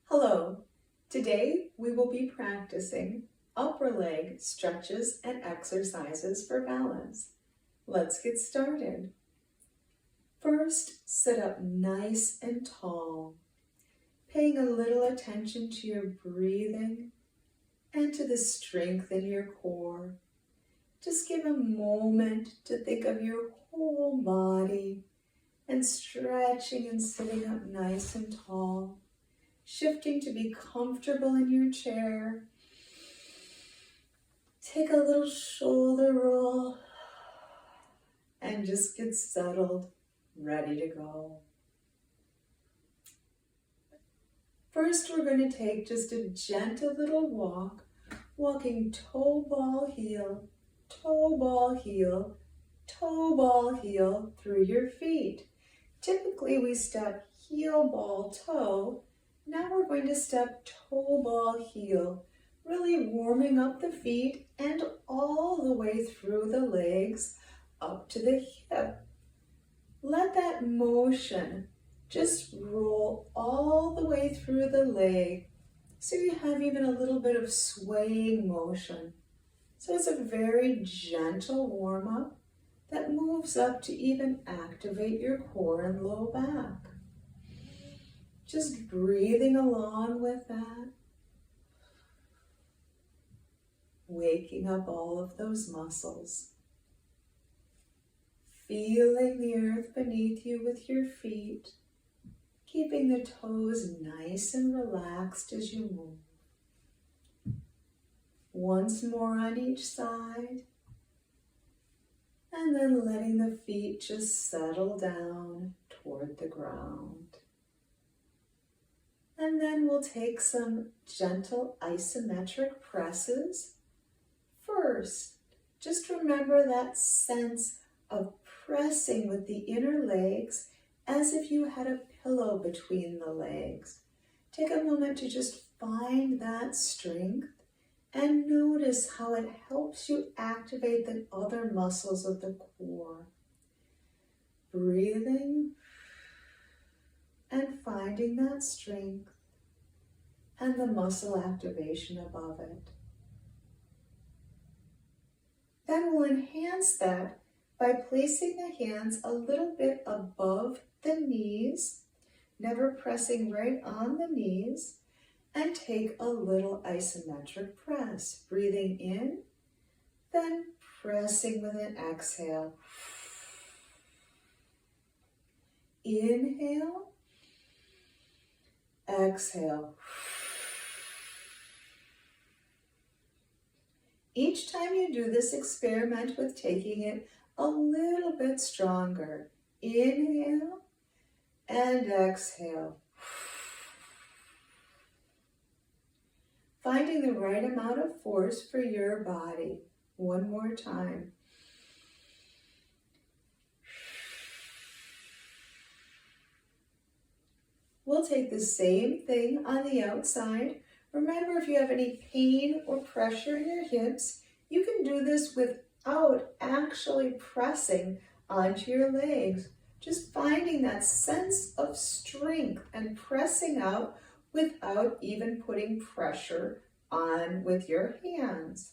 Hello, today we will be practicing upper leg stretches and exercises for balance. Let's get started. First, sit up nice and tall, paying a little attention to your breathing and to the strength in your core. Just give a moment to think of your whole body and stretching and sitting up nice and tall. Shifting to be comfortable in your chair. Take a little shoulder roll and just get settled, ready to go. First, we're going to take just a gentle little walk, walking toe ball heel, toe ball heel, toe ball heel through your feet. Typically, we step heel ball toe. Now we're going to step toe ball heel, really warming up the feet and all the way through the legs up to the hip. Let that motion just roll all the way through the leg so you have even a little bit of swaying motion. So it's a very gentle warm-up that moves up to even activate your core and low back. Just breathing along with that, waking up all of those muscles, feeling the earth beneath you with your feet, keeping the toes nice and relaxed as you move. Once more on each side, and then letting the feet just settle down toward the ground. And then we'll take some gentle isometric presses. First, just remember that sense of pressing with the inner legs as if you had a pillow between the legs. Take a moment to just find that strength and notice how it helps you activate the other muscles of the core. Breathing and finding that strength and the muscle activation above it. Then we'll enhance that by placing the hands a little bit above the knees, never pressing right on the knees, and take a little isometric press. Breathing in, then pressing with an exhale. Inhale, exhale. Each time you do this, experiment with taking it a little bit stronger. Inhale and exhale. Finding the right amount of force for your body. One more time. We'll take the same thing on the outside. Remember, if you have any pain or pressure in your hips, you can do this without actually pressing onto your legs. Just finding that sense of strength and pressing out without even putting pressure on with your hands.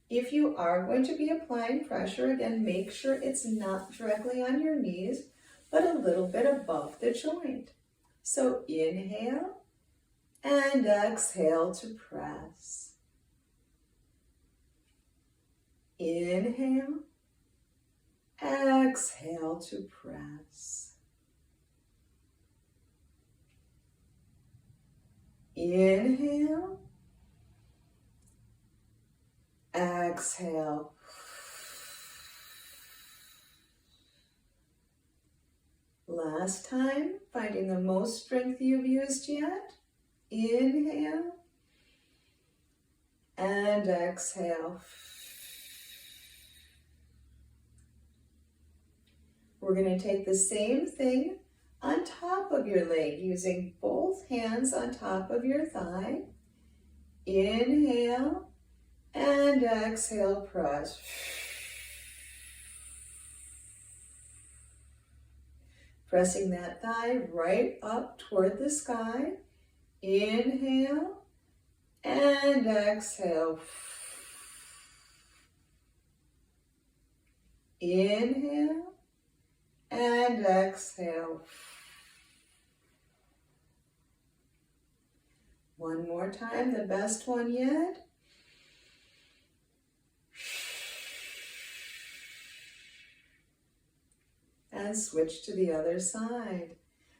If you are going to be applying pressure, again, make sure it's not directly on your knees, but a little bit above the joint. So inhale and exhale to press. Inhale, exhale to press. Inhale, exhale. Last time, finding the most strength you've used yet. Inhale and exhale. We're going to take the same thing on top of your leg, using both hands on top of your thigh. Inhale and exhale, press. Pressing that thigh right up toward the sky. Inhale and exhale. Inhale and exhale. One more time, the best one yet. And switch to the other side.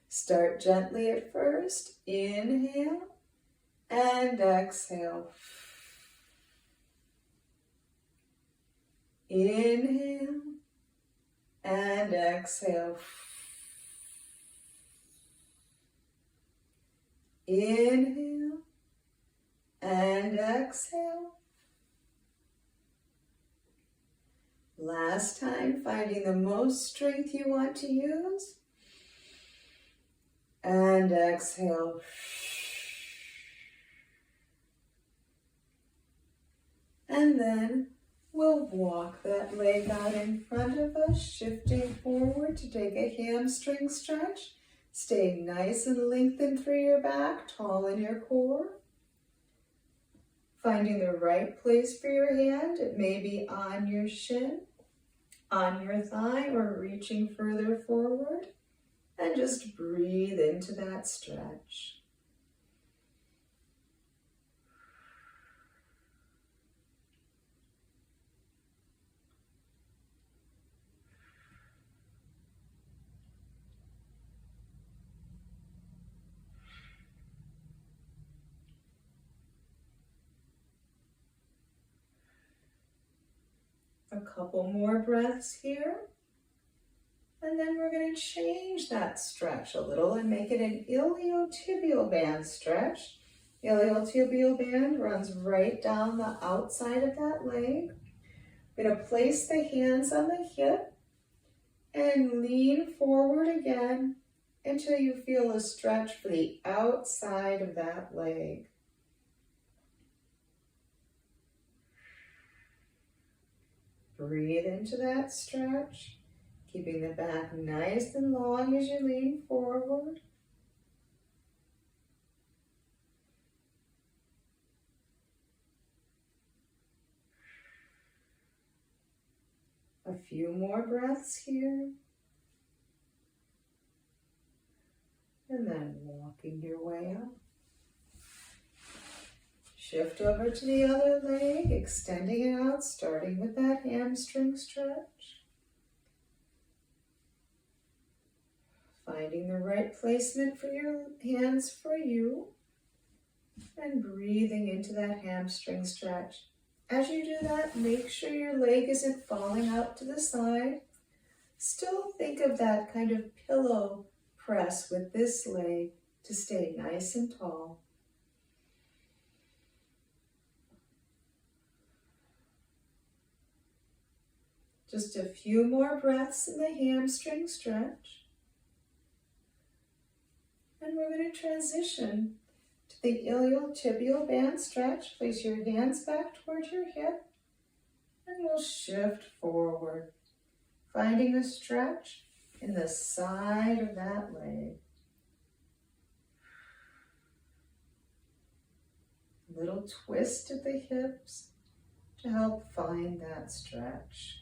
Start gently at first. Inhale and exhale. Inhale and exhale. Inhale and exhale. Last time, finding the most strength you want to use. And exhale. And then we'll walk that leg out in front of us, shifting forward to take a hamstring stretch. Stay nice and lengthened through your back, tall in your core. Finding the right place for your hand. It may be on your shin, on your thigh, or reaching further forward. And just breathe into that stretch. A couple more breaths here. And then we're going to change that stretch a little and make it an iliotibial band stretch. Iliotibial band runs right down the outside of that leg. We're going to place the hands on the hip and lean forward again until you feel a stretch for the outside of that leg. Breathe into that stretch, keeping the back nice and long as you lean forward. A few more breaths here. And then walking your way up. Shift over to the other leg, extending it out, starting with that hamstring stretch. Finding the right placement for your hands for you. And breathing into that hamstring stretch. As you do that, make sure your leg isn't falling out to the side. Still think of that kind of pillow press with this leg to stay nice and tall. Just a few more breaths in the hamstring stretch. And we're going to transition to the iliotibial band stretch. Place your hands back towards your hip and we'll shift forward, finding a stretch in the side of that leg. Little twist at the hips to help find that stretch.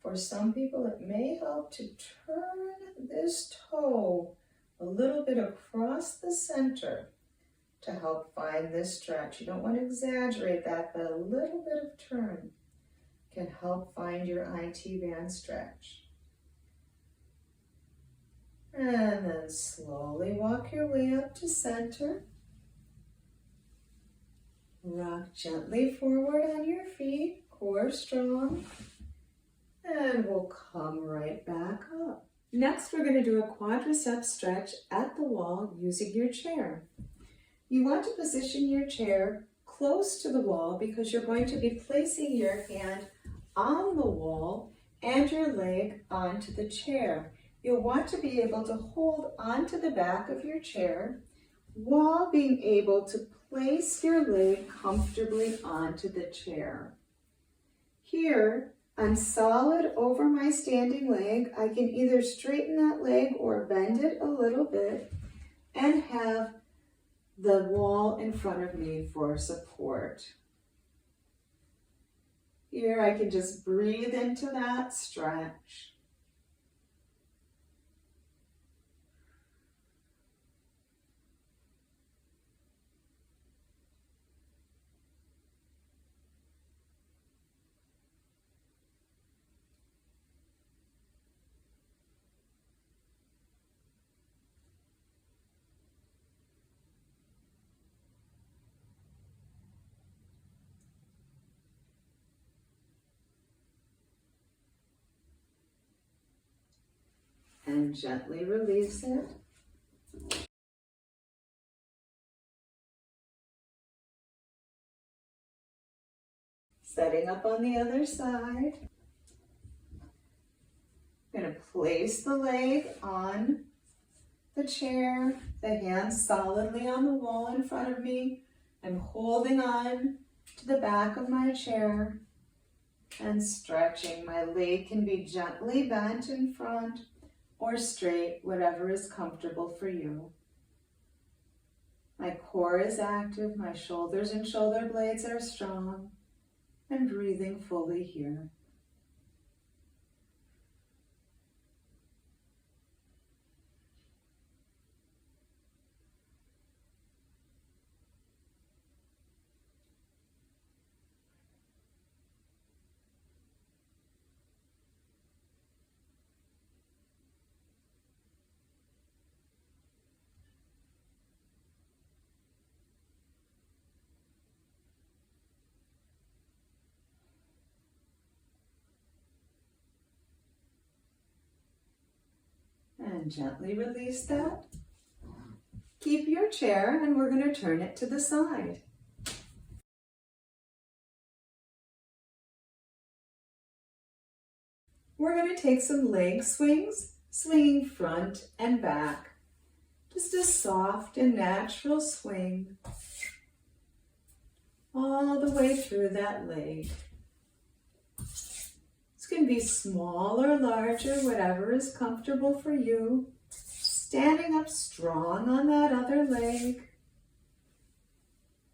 For some people, it may help to turn this toe a little bit across the center to help find this stretch. You don't want to exaggerate that, but a little bit of turn can help find your IT band stretch. And then slowly walk your way up to center. Rock gently forward on your feet, core strong. And we'll come right back up. Next, we're going to do a quadricep stretch at the wall using your chair. You want to position your chair close to the wall because you're going to be placing your hand on the wall and your leg onto the chair. You'll want to be able to hold onto the back of your chair while being able to place your leg comfortably onto the chair. Here, I'm solid over my standing leg. I can either straighten that leg or bend it a little bit and have the wall in front of me for support. Here, I can just breathe into that stretch. And gently release it. Setting up on the other side. I'm going to place the leg on the chair, the hands solidly on the wall in front of me. I'm holding on to the back of my chair and stretching. My leg can be gently bent in front or straight, whatever is comfortable for you. My core is active, my shoulders and shoulder blades are strong, and breathing fully here. And gently release that. Keep your chair and we're going to turn it to the side. We're going to take some leg swings, swinging front and back. Just a soft and natural swing all the way through that leg. Can be small or larger, whatever is comfortable for you. Standing up strong on that other leg.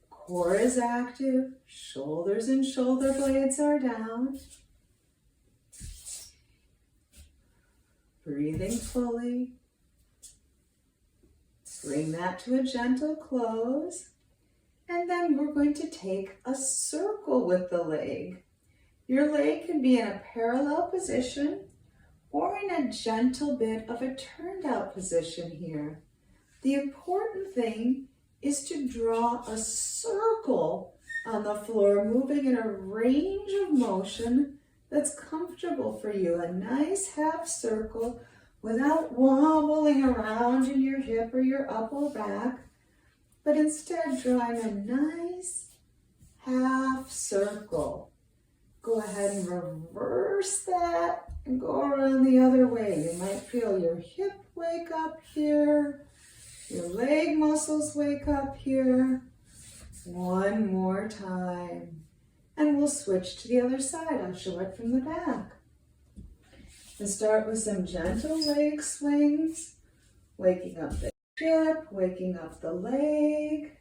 Core is active, shoulders and shoulder blades are down. Breathing fully. Bring that to a gentle close. And then we're going to take a circle with the leg. Your leg can be in a parallel position or in a gentle bit of a turned out position here. The important thing is to draw a circle on the floor, moving in a range of motion that's comfortable for you. A nice half circle without wobbling around in your hip or your upper back, but instead drawing a nice half circle. Go ahead and reverse that and go around the other way. You might feel your hip wake up here, your leg muscles wake up here. One more time. And we'll switch to the other side. I'll show it from the back. And start with some gentle leg swings, waking up the hip, waking up the leg.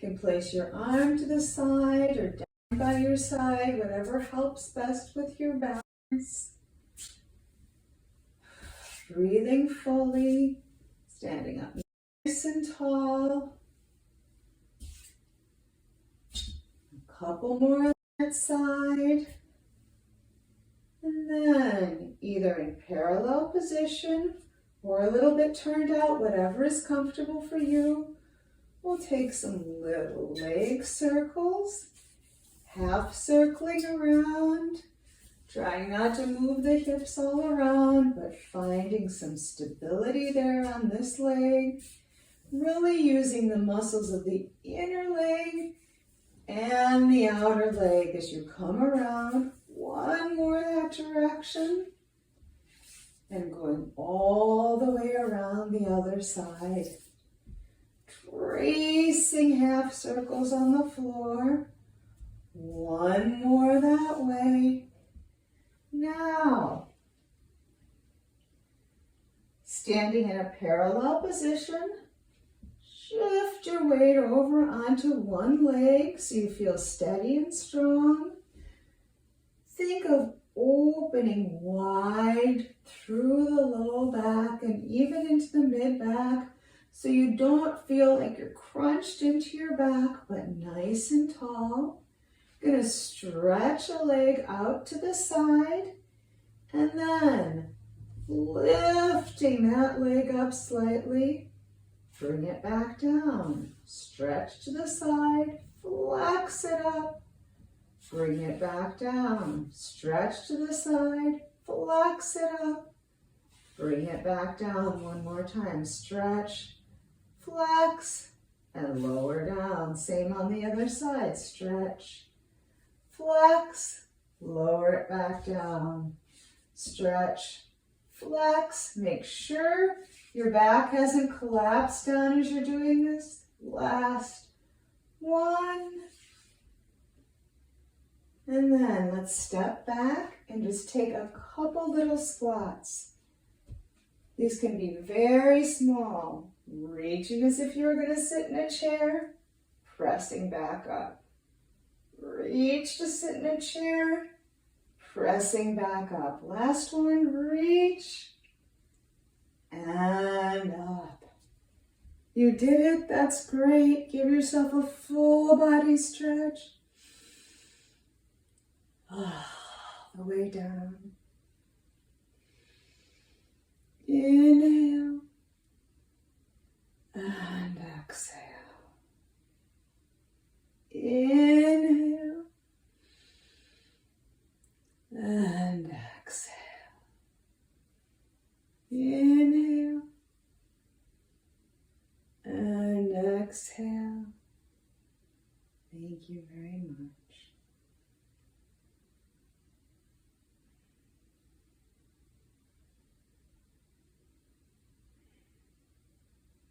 You can place your arm to the side or down by your side, whatever helps best with your balance. Breathing fully, standing up nice and tall. A couple more on that side. And then either in parallel position or a little bit turned out, whatever is comfortable for you. We'll take some little leg circles, half circling around, trying not to move the hips all around, but finding some stability there on this leg, really using the muscles of the inner leg And the outer leg as you come around. One more that direction. And going all the way around the other side. Tracing half circles on the floor. One more that way. Now, standing in a parallel position, shift your weight over onto one leg so you feel steady and strong. Think of opening wide through the low back and even into the mid back so you don't feel like you're crunched into your back, but nice and tall. Gonna stretch a leg out to the side and then lifting that leg up slightly, bring it back down. Stretch to the side, flex it up, bring it back down. Stretch to the side, flex it up, bring it back down. One more time. Stretch, flex, and lower down. Same on the other side. Stretch, flex, lower it back down. Stretch, flex. Make sure your back hasn't collapsed down as you're doing this. Last one. And then let's step back and just take a couple little squats. These can be very small. Reaching as if you were going to sit in a chair, pressing back up. Reach to sit in a chair, pressing back up. Last one, reach and up. You did it, that's great. Give yourself a full body stretch. The way down. Inhale and exhale. Inhale and exhale. Inhale and exhale. Thank you very much.